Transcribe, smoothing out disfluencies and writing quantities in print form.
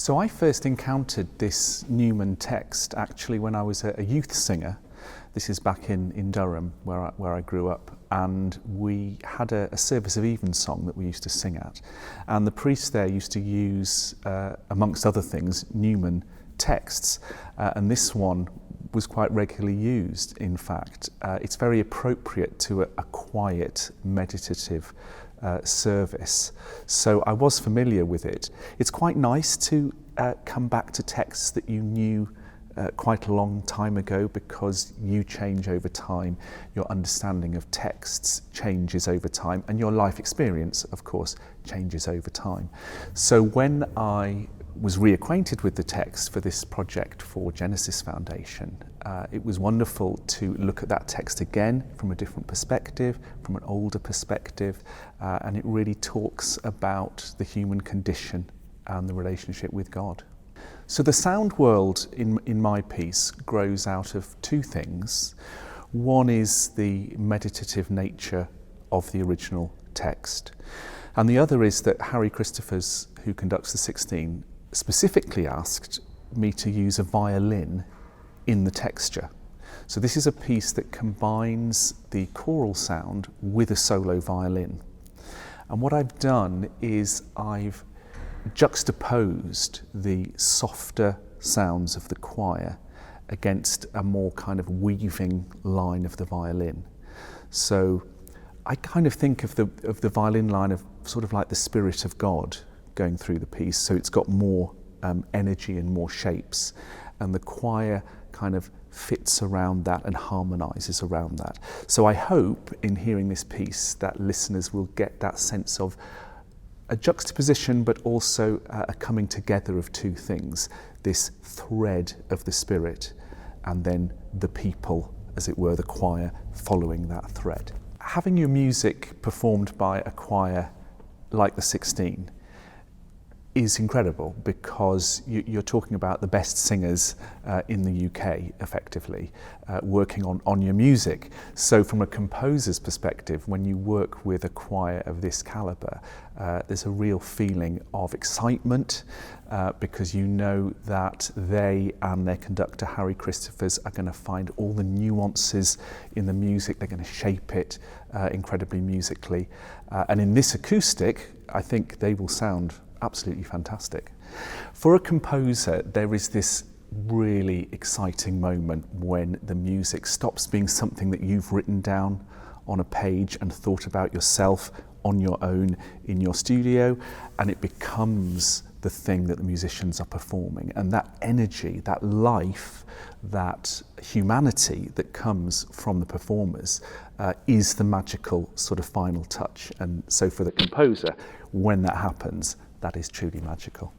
So I first encountered this Newman text actually when I was a youth singer. This is back in Durham, where I grew up, and we had a service of evensong that we used to sing at. And the priest there used to use, amongst other things, Newman texts, and this one was quite regularly used, in fact. It's very appropriate to a quiet, meditative service. So I was familiar with it. It's quite nice to come back to texts that you knew quite a long time ago, because you change over time, your understanding of texts changes over time, and your life experience, of course, changes over time. So when I was reacquainted with the text for this project for Genesis Foundation, it was wonderful to look at that text again from a different perspective, from an older perspective, and it really talks about the human condition and the relationship with God. So the sound world in my piece grows out of two things. One is the meditative nature of the original text, and the other is that Harry Christophers, who conducts the 16, specifically asked me to use a violin in the texture. So this is a piece that combines the choral sound with a solo violin. And what I've done is I've juxtaposed the softer sounds of the choir against a more kind of weaving line of the violin. So I kind of think of the violin line of sort of like the Spirit of God going through the piece, so it's got more energy and more shapes, and the choir kind of fits around that and harmonizes around that. So I hope in hearing this piece that listeners will get that sense of a juxtaposition, but also a coming together of two things: this thread of the Spirit, and then the people, as it were, the choir, following that thread. Having your music performed by a choir like the 16 is incredible, because you're talking about the best singers in the UK, effectively, working on your music. So from a composer's perspective, when you work with a choir of this calibre, there's a real feeling of excitement, because you know that they and their conductor, Harry Christophers, are going to find all the nuances in the music. They're going to shape it incredibly musically. And in this acoustic, I think they will sound absolutely fantastic. For a composer, there is this really exciting moment when the music stops being something that you've written down on a page and thought about yourself on your own in your studio, and it becomes the thing that the musicians are performing. And that energy, that life, that humanity that comes from the performers is the magical sort of final touch. And so for the composer, when that happens, that is truly magical.